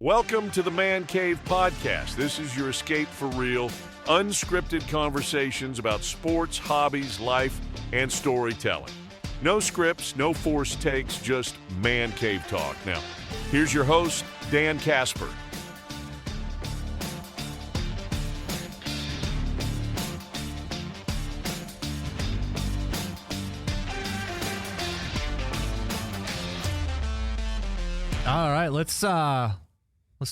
Welcome to the Man Cave Podcast. This is your escape for real, unscripted conversations about sports, hobbies, life, and storytelling. No scripts, no forced takes, just Man Cave talk. Now, here's your host, Dan Kasper. All right, let's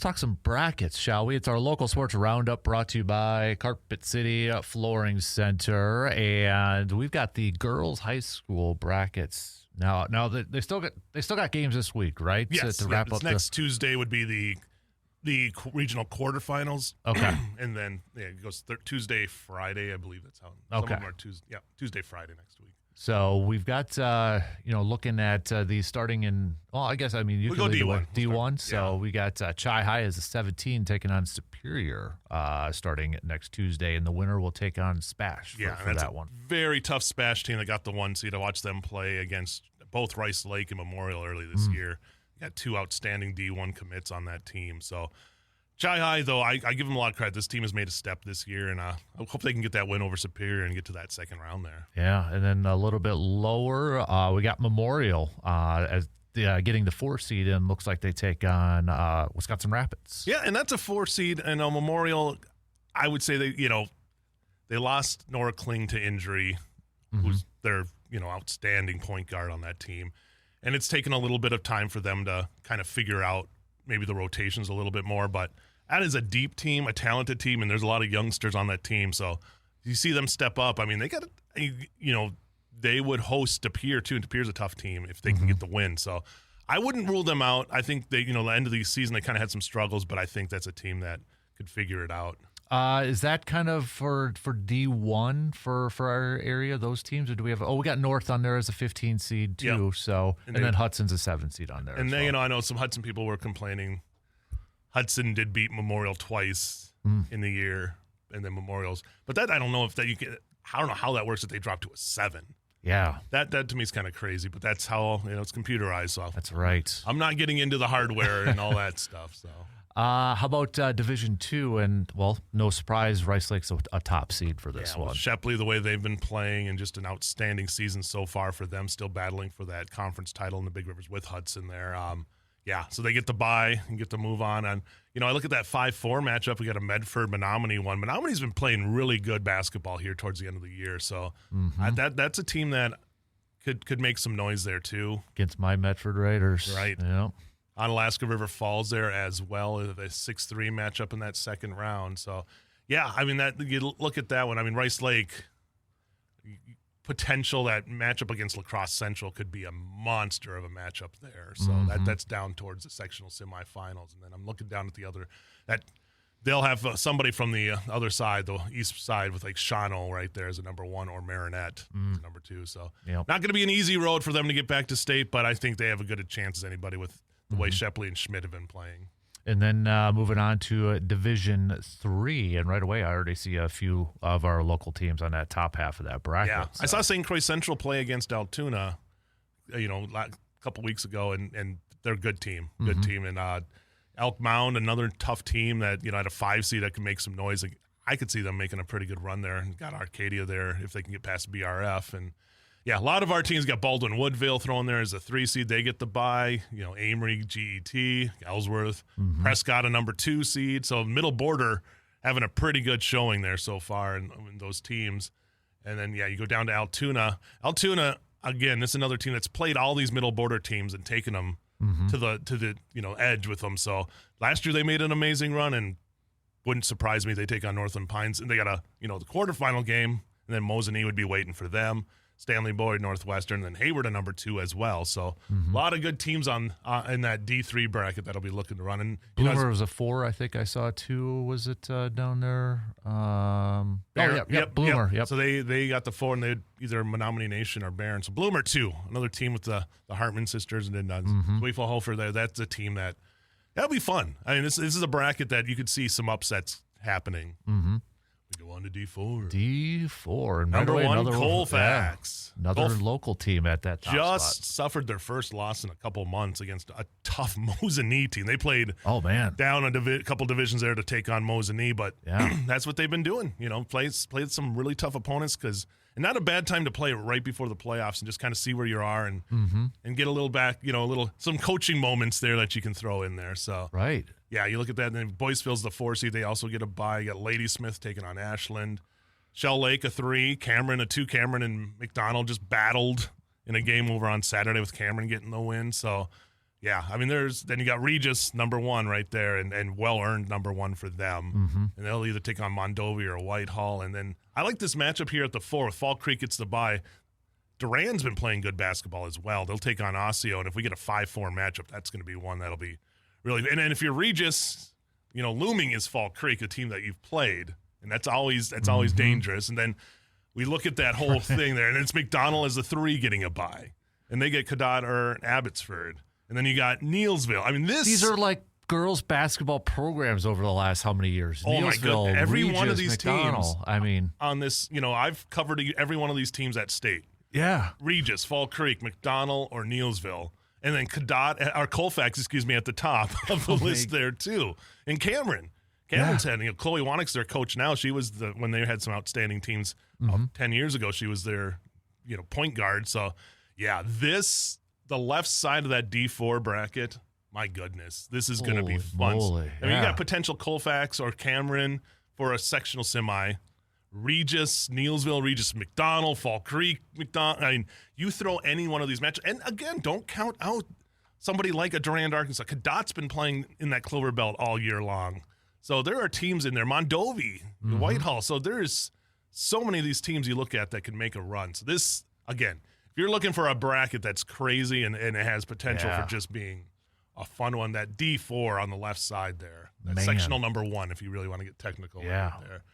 talk some brackets, shall we? It's our local sports roundup brought to you by Carpet City Flooring Center, and we've got the girls' high school brackets now. Now they still got games this week, right? Yes. To wrap up next Tuesday would be the regional quarterfinals. Okay, and then it goes Tuesday, Friday. I believe that's how. Okay. Some of them are Tuesday, Friday next week. So we've got looking at these starting in. Well, I guess you we'll can go lead D1. D1. So we got Chi High as a 17 taking on Superior starting next Tuesday, and the winner will take on Spash for that one. Very tough Spash team that got the 1 seed. I watched them play against both Rice Lake and Memorial early this year. Got 2 outstanding D1 commits on that team. So Chi High, though, I give them a lot of credit. This team has made a step this year, and I hope they can get that win over Superior and get to that second round there. Yeah, and then a little bit lower, we got Memorial as getting the 4 seed, and looks like they take on Wisconsin Rapids. Yeah, and that's a 4 seed, and Memorial, I would say they lost Nora Kling to injury, who's their outstanding point guard on that team, and it's taken a little bit of time for them to kind of figure out maybe the rotations a little bit more, but that is a deep team, a talented team, and there's a lot of youngsters on that team. So you see them step up. They got, they would host De Pere too, and De Pere's a tough team if they can get the win. So I wouldn't rule them out. I think they, the end of the season they kind of had some struggles, but I think that's a team that could figure it out. Is that kind of for D1 for our area, those teams, or do we have? We got North on there as a 15 seed too. Yep. So and then Hudson's a 7 seed on there. And then well. I know some Hudson people were complaining. Hudson did beat Memorial twice in the year, and then Memorial's. But that I don't know if that you can. I don't know how that works if they drop to a 7. Yeah, that to me is kind of crazy. But that's how it's computerized. So that's right. I'm not getting into the hardware and all that stuff. So. How about Division II? And, well, no surprise, Rice Lake's a top seed for this one. Shepley, the way they've been playing, and just an outstanding season so far for them, still battling for that conference title in the Big Rivers with Hudson there. So they get to bye and get to move on. And, I look at that 5-4 matchup. We got a Medford-Menominee one. Menominee's been playing really good basketball here towards the end of the year. So that's a team that could make some noise there, too. Against my Medford Raiders. Right. Yeah. On Alaska River Falls there as well, a 6-3 matchup in that second round. So, that you look at that one. Rice Lake, potential that matchup against La Crosse Central could be a monster of a matchup there. So that's down towards the sectional semifinals. And then I'm looking down at the other that they'll have somebody from the other side, the east side, with like Shawano right there as a number 1 or Marinette as number 2. So not going to be an easy road for them to get back to state, but I think they have a good chance as anybody with the way Shepley and Schmidt have been playing. And then moving on to Division III, and right away I already see a few of our local teams on that top half of that bracket. Yeah, so. I saw St. Croix Central play against Altoona, a couple weeks ago, and they're a good team, And Elk Mound, another tough team that at a 5 seed that can make some noise. I could see them making a pretty good run there. And got Arcadia there if they can get past BRF. And a lot of our teams got Baldwin Woodville thrown there as a 3 seed. They get the bye. Amory, GET, Ellsworth, Prescott, a number 2 seed. So middle border having a pretty good showing there so far in those teams. And then, you go down to Altoona. Altoona, again, this is another team that's played all these middle border teams and taken them to the edge with them. So last year they made an amazing run, and wouldn't surprise me if they take on Northland Pines. And they got the quarterfinal game, and then Mosinee would be waiting for them. Stanley Boyd, Northwestern, and then Hayward a number 2 as well. So a lot of good teams on in that D3 bracket that'll be looking to run. And Bloomer was a 4, I think I saw 2. Was it down there? Bloomer. Yep. So they got the 4, and they either Menominee Nation or Barron. So Bloomer 2, another team with the Hartman sisters, and then Zweifel-Hofer there. That's a team that'll be fun. This is a bracket that you could see some upsets happening. Go on to D4. D4. And Number right away, one, another Colfax. Another local team at that top just spot. suffered their first loss in a couple months against a tough Mosinee team. They played down a couple divisions there to take on Mosinee, but that's what they've been doing. Played some really tough opponents and not a bad time to play right before the playoffs and just kind of see where you are and get a little back, some coaching moments there that you can throw in there. So right. Yeah, you look at that, and then Boyceville's the 4 seed. They also get a bye. You got Ladysmith taking on Ashland. Shell Lake a 3, Cameron a 2. Cameron and McDonell just battled in a game over on Saturday with Cameron getting the win. So, yeah, I mean, then you got Regis, number 1 right there, and well-earned number 1 for them. And they'll either take on Mondovi or Whitehall. And then I like this matchup here at the 4 with Fall Creek gets the bye. Duran's been playing good basketball as well. They'll take on Osseo, and if we get a 5-4 matchup, that's going to be one that'll be really. And then if you're Regis, looming is Fall Creek, a team that you've played, and that's always dangerous. And then we look at that whole thing there, and it's McDonell as a 3 getting a bye, and they get Cadott or Abbotsford, and then you got Neilsville. I mean, these are like girls basketball programs over the last how many years? Oh my goodness! Every Regis, one of these McDonell, teams. I mean, on this, I've covered every one of these teams at state. Yeah, Regis, Fall Creek, McDonell, or Neilsville. And then Colfax, at the top of the list there too. And Cameron's had, Chloe Wanick's their coach now. She was when they had some outstanding teams 10 years ago. She was their, point guard. So, yeah, the left side of that D4 bracket, my goodness, this is going to be fun. I mean, you got potential Colfax or Cameron for a sectional semi. Regis, Neilsville, Regis, McDonell, Fall Creek, McDonell. I mean, you throw any one of these matches. And again, don't count out somebody like a Durand, Arkansas. Cadott's been playing in that Clover Belt all year long. So there are teams in there. Mondovi, Whitehall. So there's so many of these teams you look at that can make a run. So this, again, if you're looking for a bracket that's crazy and it has potential for just being a fun one, that D4 on the left side there. That's sectional number 1 if you really want to get technical right there.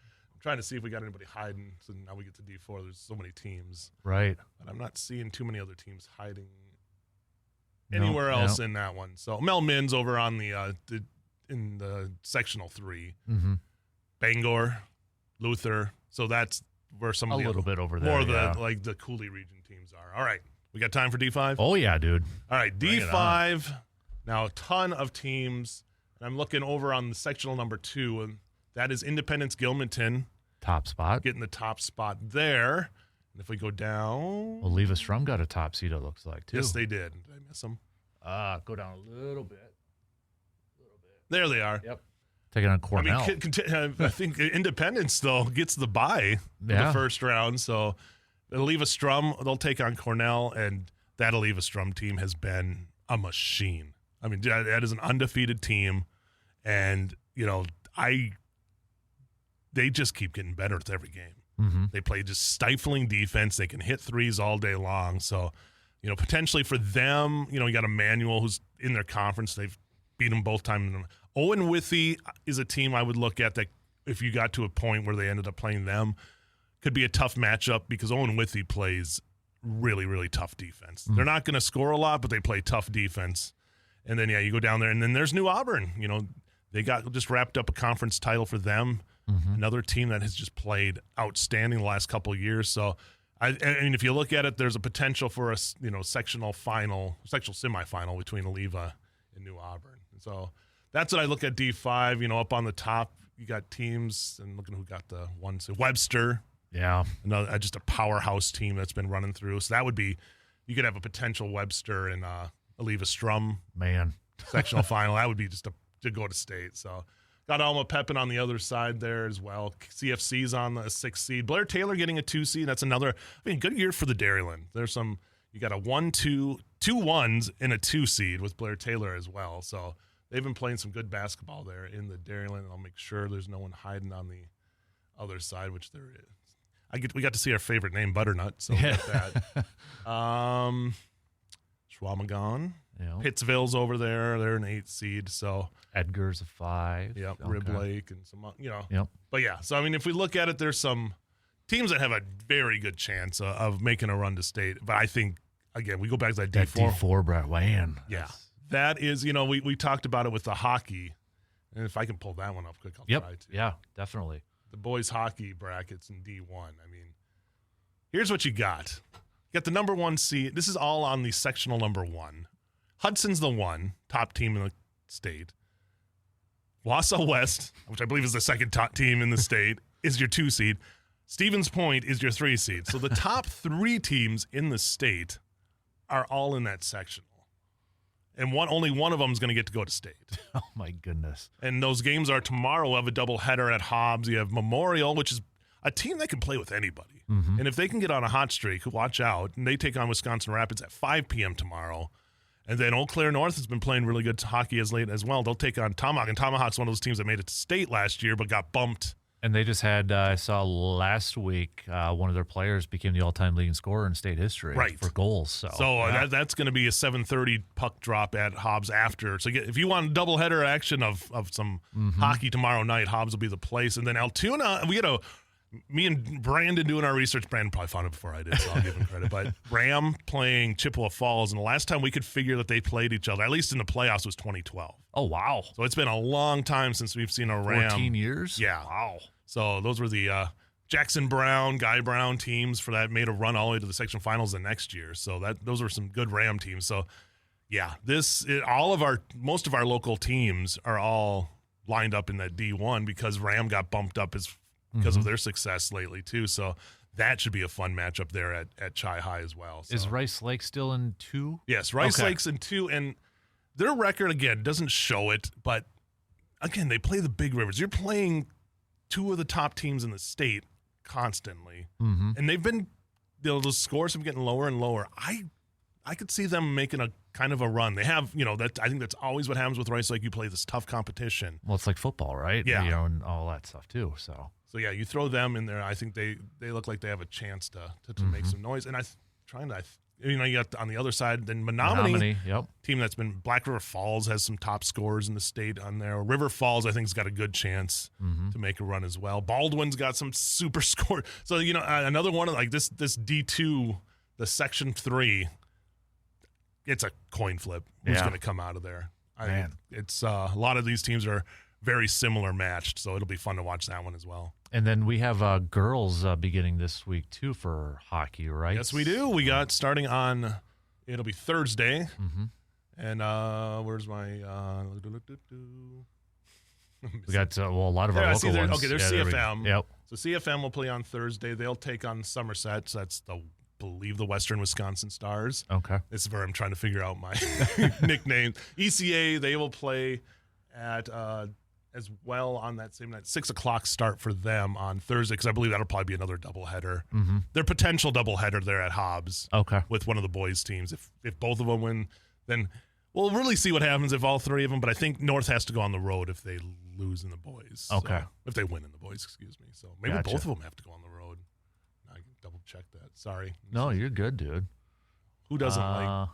Trying to see if we got anybody hiding. So now we get to D4. There's so many teams. Right. But I'm not seeing too many other teams hiding anywhere else in that one. So Mel Min's over on in the sectional 3. Bangor, Luther. So that's where some of the bit over there. More of the Cooley region teams are. All right. We got time for D5? Oh, yeah, dude. All right. D5. Now a ton of teams. And I'm looking over on the sectional number 2, and that is Independence-Gilmanton. Top spot. Getting the top spot there. And if we go down. Well, Leva Strum got a top seed, it looks like, too. Yes, they did. Did I miss them? Go down a little bit. There they are. Yep. Taking on Cornell. I think Independence, though, gets the bye in the first round. So Leva Strum, they'll take on Cornell, and that Leva Strum team has been a machine. I mean, that is an undefeated team, and, they just keep getting better with every game. They play just stifling defense. They can hit threes all day long. So, potentially for them, you got Emmanuel who's in their conference. They've beat them both times. Owen Withee is a team I would look at that if you got to a point where they ended up playing them, could be a tough matchup because Owen Withee plays really, really tough defense. They're not going to score a lot, but they play tough defense. And then, you go down there. And then there's New Auburn. They just wrapped up a conference title for them. Another team that has just played outstanding the last couple of years. So, I mean, if you look at it, there's a potential for a sectional semifinal between Leva and New Auburn. And so that's what I look at D5. Up on the top, you got teams, and looking who got the one. So Webster, another just a powerhouse team that's been running through. So that would be, you could have a potential Webster and Leva Strum sectional final. That would be just to go to state. So. Got Alma Pepin on the other side there as well. CFC's on the 6th seed. Blair Taylor getting a 2 seed. That's another, good year for the Dairyland. There's you got a 1-2, 2 1s and a 2 seed with Blair Taylor as well. So they've been playing some good basketball there in the Dairyland. I'll make sure there's no one hiding on the other side, which there is. We got to see our favorite name, Butternut. So get that. Schwamagon. Pittsville's over there. They're an 8 seed. So Edgar's a 5. Yep. Okay. Rib Lake and some, Yep. But yeah, so I mean, if we look at it, there's some teams that have a very good chance of making a run to state. But I think, again, we go back to that D4. That D4, Brad Wayne. Yeah. That is, we talked about it with the hockey. And if I can pull that one up quick, I'll try to. Yeah, definitely. the boys hockey brackets in D1. I mean, here's what you got. You got the number 1 seed. This is all on the sectional number 1. Hudson's the 1, top team in the state. Wausau West, which I believe is the second top team in the state, is your 2 seed. Stevens Point is your 3 seed. So the top 3 teams in the state are all in that sectional. And only one of them is going to get to go to state. Oh, my goodness. And those games are tomorrow. We'll have a doubleheader at Hobbs. You have Memorial, which is a team that can play with anybody. Mm-hmm. And if they can get on a hot streak, watch out. And they take on Wisconsin Rapids at 5 p.m. tomorrow. And then Eau Claire North has been playing really good hockey as late as well. They'll take on Tomahawk. And Tomahawk's one of those teams that made it to state last year but got bumped. And they just had, I saw last week, one of their players became the all-time leading scorer in state history for goals. So that's going to be a 7:30 puck drop at Hobbs after. So if you want a doubleheader action of some hockey tomorrow night, Hobbs will be the place. And then Altoona, me and Brandon doing our research. Brandon probably found it before I did, so I'll give him credit. But Ram playing Chippewa Falls, and the last time we could figure that they played each other, at least in the playoffs, was 2012. Oh, wow. So it's been a long time since we've seen a Ram. 14 years? Yeah. Wow. So those were the Jackson Brown, Guy Brown teams for that made a run all the way to the section finals the next year. So those were some good Ram teams. So yeah, most of our local teams are all lined up in that D1 because Ram got bumped up because of their success lately too. So that should be a fun matchup there at Chi High as well. So. Is Rice Lake still in 2? Yes, Rice Lake's in 2, and their record again doesn't show it, but again they play the big rivers. You're playing 2 of the top teams in the state constantly, and they've been those scores have been getting lower and lower. I could see them making a kind of a run. They have, that I think that's always what happens with Rice Lake. You play this tough competition. Well, it's like football, right? Yeah, and all that stuff too. So yeah, you throw them in there. I think they look like they have a chance to make some noise. And you got on the other side, then Menominee, yep. Team that's been Black River Falls has some top scorers in the state on there. River Falls, I think, has got a good chance to make a run as well. Baldwin's got some super score. So another one of like this D2, the Section 3. It's a coin flip. Who's going to come out of there? It's a lot of these teams are very similar matched, so it'll be fun to watch that one as well. And then we have girls beginning this week, too, for hockey, right? Yes, we do. We got starting on, it'll be Thursday. And where's my... we got, a lot of our local ones. Okay, there's CFM. Yep. So CFM will play on Thursday. They'll take on Somerset. So that's believe the Western Wisconsin Stars. Okay. This is where I'm trying to figure out my nickname. ECA, they will play at... as well on that same night, 6:00 start for them on Thursday, because I believe that'll probably be another doubleheader. Their potential doubleheader there at Hobbs. Okay. With one of the boys' teams. If both of them win, then we'll really see what happens if all 3 of them. But I think North has to go on the road if they lose in the boys. Okay. So, if they win in the boys, excuse me. So maybe both of them have to go on the road. I can double check that. Sorry. No, you're good, dude. Who doesn't like?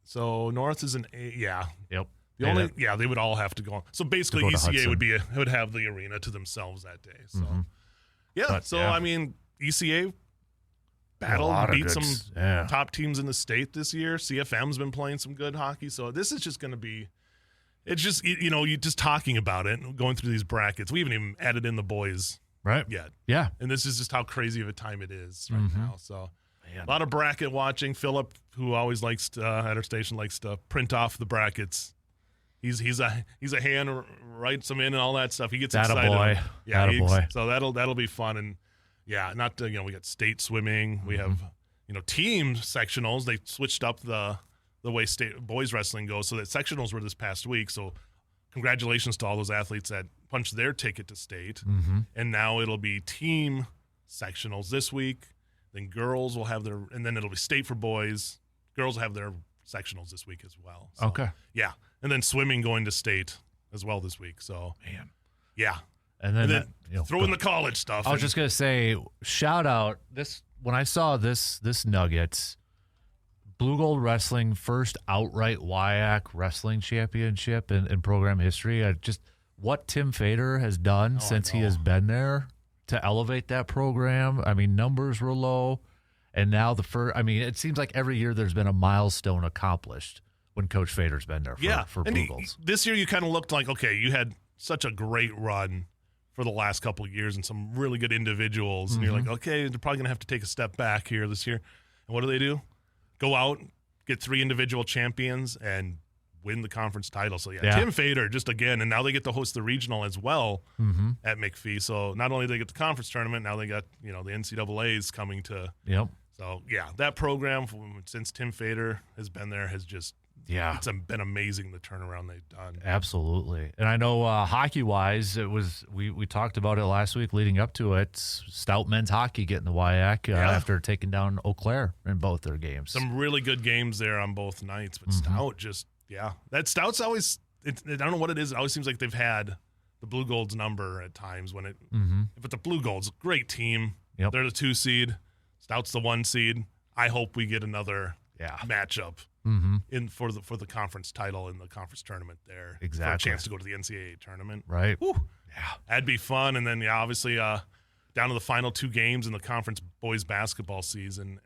So North is an A. Yeah. Yep. They would all have to go on. So basically, ECA would have the arena to themselves that day. So, I mean, ECA beat some top teams in the state this year. CFM's been playing some good hockey. So this is just going to be, it's just, you just talking about it and going through these brackets. We haven't even added in the boys yet. Yeah. And this is just how crazy of a time it is right now. So a lot of bracket watching. Philip, who always likes to, at our station, likes to print off the brackets. He's a hand, writes them in and all that stuff. He gets excited. Boy. Yeah, so that'll be fun. And we got state swimming. We have team sectionals. They switched up the way state boys wrestling goes, so that sectionals were this past week. So congratulations to all those athletes that punched their ticket to state. And now it'll be team sectionals this week. Then girls will have their, and then it'll be state for boys. Girls will have their sectionals this week as well. So, okay. Yeah. And then swimming going to state as well this week. So, yeah. And then throw in the college stuff. I was just gonna say, shout out this when I saw this Nuggets Blue Gold Wrestling first outright WIAC wrestling championship in program history. Just what Tim Fader has done since he has been there to elevate that program. I mean, numbers were low. And now it seems like every year there's been a milestone accomplished when Coach Fader's been there for Blue Golds. This year you kind of looked like, okay, you had such a great run for the last couple of years and some really good individuals. And you're like, okay, they're probably going to have to take a step back here this year. And what do? Go out, get 3 individual champions, and win the conference title. So, Tim Fader, just again, and now they get to host the regional as well at McPhee. So, not only do they get the conference tournament, now they got, the NCAAs coming to. Yep. So, that program, since Tim Fader has been there, has just, it's been amazing, the turnaround they've done. Absolutely. And I know hockey-wise, it was we talked about it last week leading up to it. Stout men's hockey getting the WIAC after taking down Eau Claire in both their games. Some really good games there on both nights, but Stout just, that Stout's always, I don't know what it is. It always seems like they've had the Blue Gold's number at times when it, but the Blue Gold's a great team. Yep. They're the 2 seed. Stout's the 1 seed. I hope we get another matchup for the conference title in the conference tournament there. Exactly. For a chance to go to the NCAA tournament. Right. Woo. Yeah. That'd be fun. And then, obviously, down to the final 2 games in the conference men's basketball season.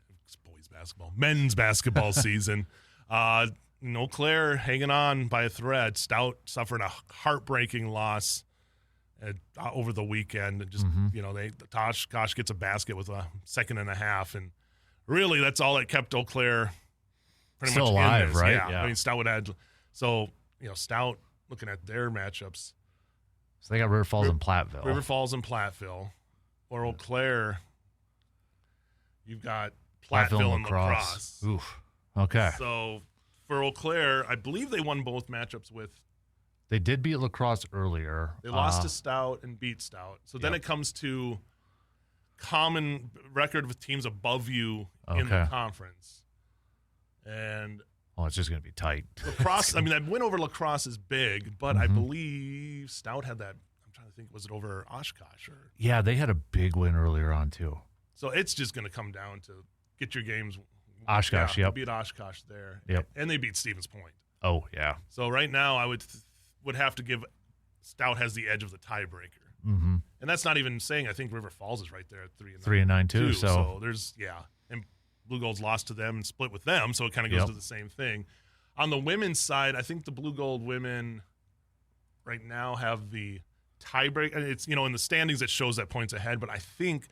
Eau Claire hanging on by a thread. Stout suffering a heartbreaking loss over the weekend. And just, Tosh gets a basket with a second and a half. And really, that's all that kept Eau Claire pretty still much alive, in this. right? Yeah. I mean, Stout would add. So, Stout, looking at their matchups. So they got River Falls and Platteville. River Falls and Platteville. Or Eau Claire, you've got Platteville and Lacrosse. Oof. Okay. So, for Eau Claire, I believe they won both matchups with. They did beat Lacrosse earlier. They lost to Stout and beat Stout. So then it comes to common record with teams above you in the conference. And it's just going to be tight. Lacrosse, I mean, that win over Lacrosse is big, but I believe Stout had that. I'm trying to think, was it over Oshkosh? Yeah, they had a big win earlier on, too. So it's just going to come down to get your games. Oshkosh, They beat Oshkosh there. Yep. And they beat Stevens Point. Oh, yeah. So right now, I would have to give Stout has the edge of the tiebreaker. Mm-hmm. And that's not even saying, I think River Falls is right there at 3-9. 3-9 too. So there's, and Blue Gold's lost to them and split with them, so it kind of goes to the same thing. On the women's side, I think the Blue Gold women right now have the tiebreaker. It's, in the standings it shows that points ahead, but I think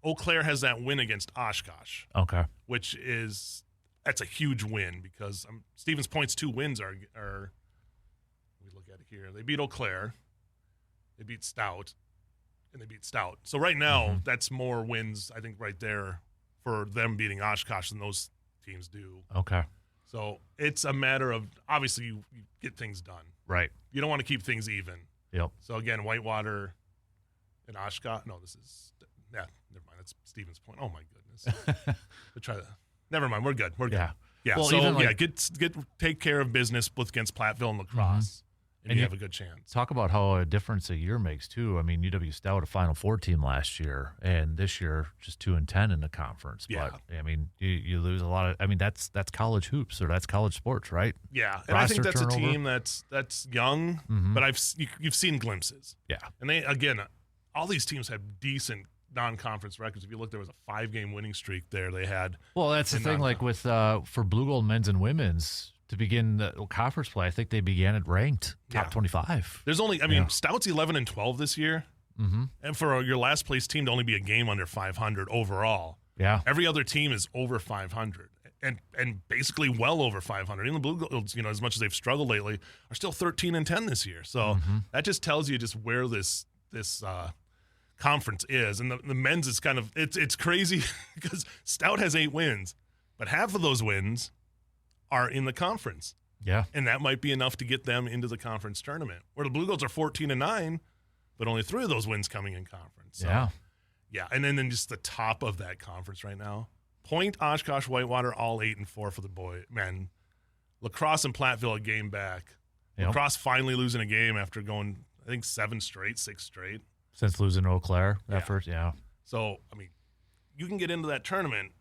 Eau Claire has that win against Oshkosh. Okay. Which that's a huge win because Stevens Point's 2 wins are we look at it here. They beat Eau Claire, they beat Stout, and they beat Stout. So right now, that's more wins, I think, right there for them beating Oshkosh than those teams do. Okay. So it's a matter of, obviously, you get things done. Right. You don't want to keep things even. Yep. So, again, Whitewater and Oshkosh. No, this is, never mind. That's Stevens Point. Oh, my goodness. Never mind. We're good. We're good. Yeah. Well, so, take care of business against Platteville and Lacrosse. And you have a good chance. Talk about how a difference a year makes, too. I mean, UW Stout, a Final Four team last year, and this year just 2-10 in the conference. Yeah. But, I mean, you lose a lot of – I mean, that's college hoops or that's college sports, right? Yeah, and I think that's turnover. A team that's young, but you've seen glimpses. Yeah. And they, again, all these teams have decent non-conference records. If you look, there was a 5-game winning streak there they had. Well, that's the thing, like with for Blue Gold men's and women's, to begin the conference play, I think they began at ranked top 25. There's only, Stout's 11-12 this year, and for your last place team to only be a game under 500 overall. Yeah, every other team is over 500, and basically well over 500. Even the Blue Golds, as much as they've struggled lately, are still 13-10 this year. So that just tells you just where this conference is, and the men's is kind of it's crazy because Stout has 8 wins, but half of those wins are in the conference. Yeah. And that might be enough to get them into the conference tournament. Where the Blue Golds are 14-9, but only 3 of those wins coming in conference. So, yeah. And then just the top of that conference right now. Point, Oshkosh, Whitewater, all 8-4 for the men. Lacrosse and Platteville a game back. Yep. Lacrosse finally losing a game after going, I think, 6 straight. Since losing Eau Claire that first, So, you can get into that tournament.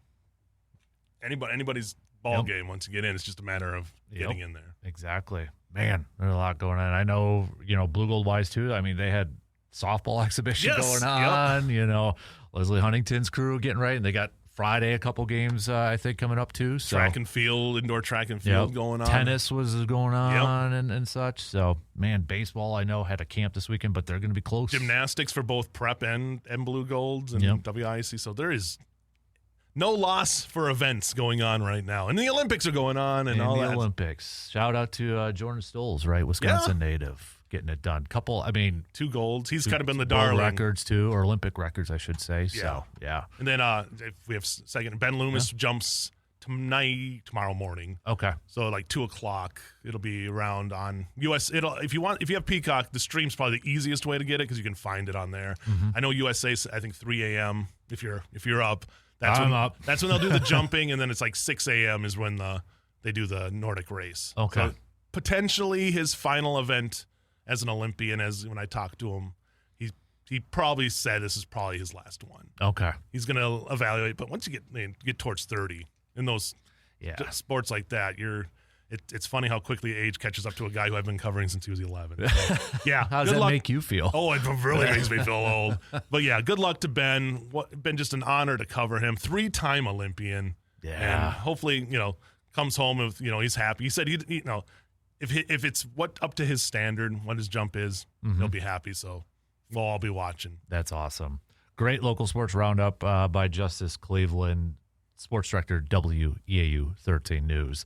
Anybody's ball game once you get in. It's just a matter of getting in there. Exactly. Man, there's a lot going on. I know, Blue Gold wise too. I mean, they had softball exhibition going on, Leslie Huntington's crew getting ready, and they got Friday, a couple games, I think, coming up too. So. Track and field, indoor track and field going on. Tennis was going on and such. So, man, baseball, I know, had a camp this weekend, but they're going to be close. Gymnastics for both prep and Blue Golds and WIC. So there is no loss for events going on right now. And the Olympics are going on and all that. Olympics. Shout out to Jordan Stolz, right? Wisconsin native. Getting it done. 2 golds. He's kind of been the darling. darling. Records, too, or Olympic records, I should say. Yeah. So, yeah. And then if we have second, Ben Loomis jumps tomorrow morning. Okay. So like 2:00, it'll be around on US. If you have Peacock, the stream's probably the easiest way to get it because you can find it on there. Mm-hmm. I know USA, I think 3 a.m. If you're up, I'm up. That's when they'll do the jumping, and then it's like 6 a.m. is when they do the Nordic race. Okay. So potentially his final event as an Olympian, as when I talked to him, he probably said this is probably his last one. Okay. He's going to evaluate, but once you get towards 30 in those sports like that, it's funny how quickly age catches up to a guy who I've been covering since he was 11. So, yeah. How does that make you feel? Oh, it really makes me feel old. But yeah, good luck to Ben. Been just an honor to cover him. 3-time Olympian. Yeah. And hopefully, comes home with, he's happy. He said if it's up to his standard, what his jump is, he'll be happy. So we'll all be watching. That's awesome. Great local sports roundup by Justice Cleveland, sports director, WEAU 13 News.